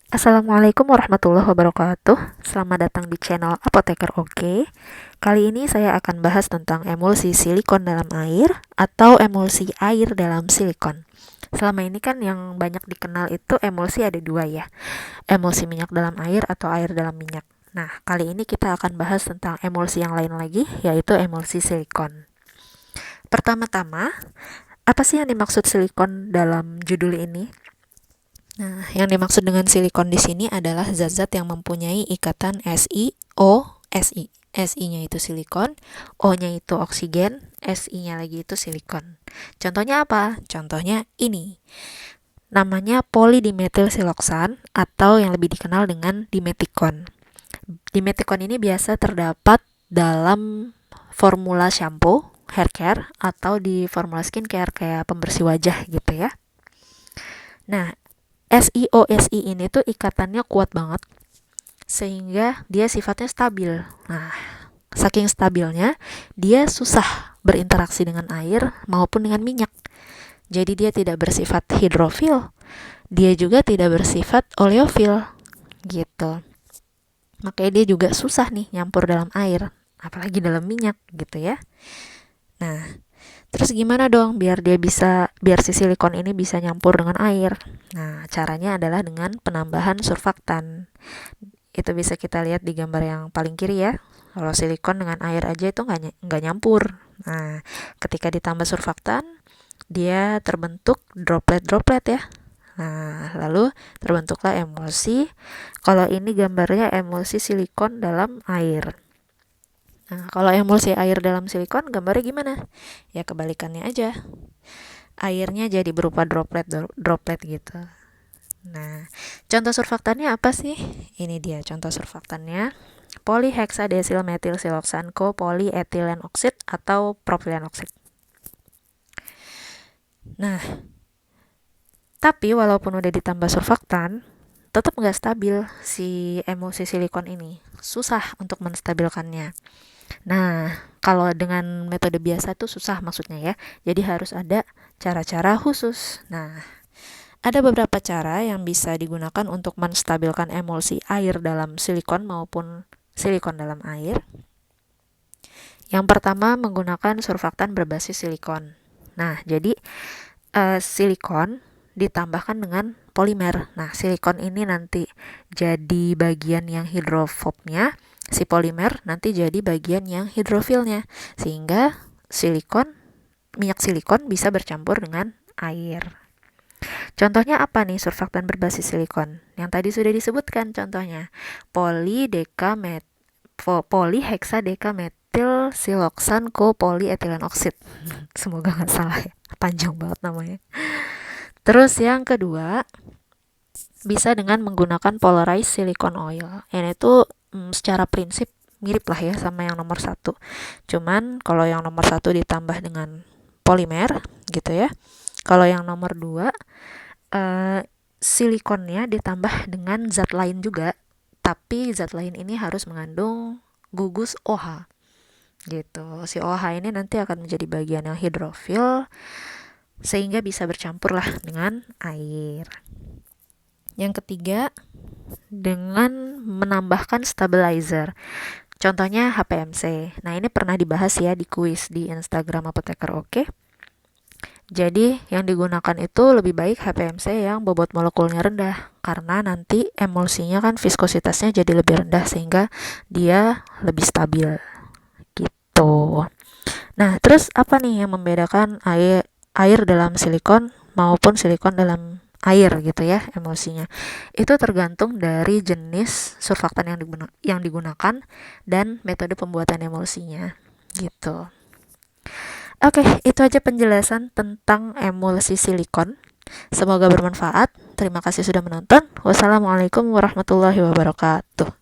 Assalamualaikum warahmatullahi wabarakatuh. Selamat datang di channel Apoteker Oke. Kali ini saya akan bahas tentang emulsi silikon dalam air atau emulsi air dalam silikon. Selama ini kan yang banyak dikenal itu emulsi ada dua ya, emulsi minyak dalam air atau air dalam minyak. Nah, kali ini kita akan bahas tentang emulsi yang lain lagi, yaitu emulsi silikon. Pertama-tama, apa sih yang dimaksud silikon dalam judul ini? Nah, yang dimaksud dengan silikon di sini adalah zat-zat yang mempunyai ikatan Si. Si-nya itu silikon, O-nya itu oksigen, Si-nya lagi itu silikon. Contohnya apa? Contohnya ini. Namanya polidimetil siloksan atau yang lebih dikenal dengan dimetikon. Dimetikon ini biasa terdapat dalam formula shampoo, hair care, atau di formula skincare kayak pembersih wajah gitu ya. Nah, SiO-Si ini tuh ikatannya kuat banget sehingga dia sifatnya stabil. Nah, saking stabilnya dia susah berinteraksi dengan air maupun dengan minyak. Jadi dia tidak bersifat hidrofil, dia juga tidak bersifat oleofil gitu. Makanya dia juga susah nih nyampur dalam air, apalagi dalam minyak gitu ya. Nah, terus gimana dong biar si silikon ini bisa nyampur dengan air? Nah, caranya adalah dengan penambahan surfaktan. Itu bisa kita lihat di gambar yang paling kiri ya. Kalau silikon dengan air aja itu nggak nyampur. Nah, ketika ditambah surfaktan, dia terbentuk droplet-droplet ya. Nah, lalu terbentuklah emulsi. Kalau ini gambarnya emulsi silikon dalam air. Nah, kalau emulsi air dalam silikon gambarnya gimana? Ya kebalikannya aja. Airnya jadi berupa droplet gitu. Nah, contoh surfaktannya apa sih? Ini dia contoh surfaktannya. Polyhexadesil metil siloksan polyethylene oxide atau propylene oxide. Nah, tapi walaupun udah ditambah surfaktan, tetap nggak stabil si emulsi silikon ini. Susah untuk menstabilkannya. Nah, kalau dengan metode biasa tuh susah maksudnya ya. Jadi harus ada cara-cara khusus. Nah, ada beberapa cara yang bisa digunakan untuk menstabilkan emulsi air dalam silikon maupun silikon dalam air. Yang pertama menggunakan surfaktan berbasis silikon. Nah, jadi silikon ditambahkan dengan polimer. Nah, silikon ini nanti jadi bagian yang hidrofobnya, si polimer nanti jadi bagian yang hidrofilnya, sehingga minyak silikon bisa bercampur dengan air. Contohnya apa nih surfaktan berbasis silikon? Yang tadi sudah disebutkan contohnya. Polyhexadekametil siloksan polyethylene oxide. Semoga nggak salah ya. Panjang banget namanya. Terus yang kedua, bisa dengan menggunakan polarized silicone oil. Ini tuh secara prinsip mirip lah ya sama yang nomor 1. Cuman kalau yang nomor 1 ditambah dengan polimer gitu ya. Kalau yang nomor 2 silikonnya ditambah dengan zat lain juga, tapi zat lain ini harus mengandung gugus OH gitu. Si OH ini nanti akan menjadi bagian yang hidrofil sehingga bisa bercampur lah dengan air. Yang ketiga, dengan menambahkan stabilizer. Contohnya HPMC. Nah, ini pernah dibahas ya di kuis di Instagram Apoteker Oke. Jadi yang digunakan itu lebih baik HPMC yang bobot molekulnya rendah, karena nanti emulsinya kan viskositasnya jadi lebih rendah sehingga dia lebih stabil gitu. Nah, terus apa nih yang membedakan air dalam silikon maupun silikon dalam air gitu ya emulsinya? Itu tergantung dari jenis surfaktan yang digunakan dan metode pembuatan emulsinya gitu. Oke, itu aja penjelasan tentang emulsi silikon. Semoga bermanfaat. Terima kasih sudah menonton. Wassalamualaikum warahmatullahi wabarakatuh.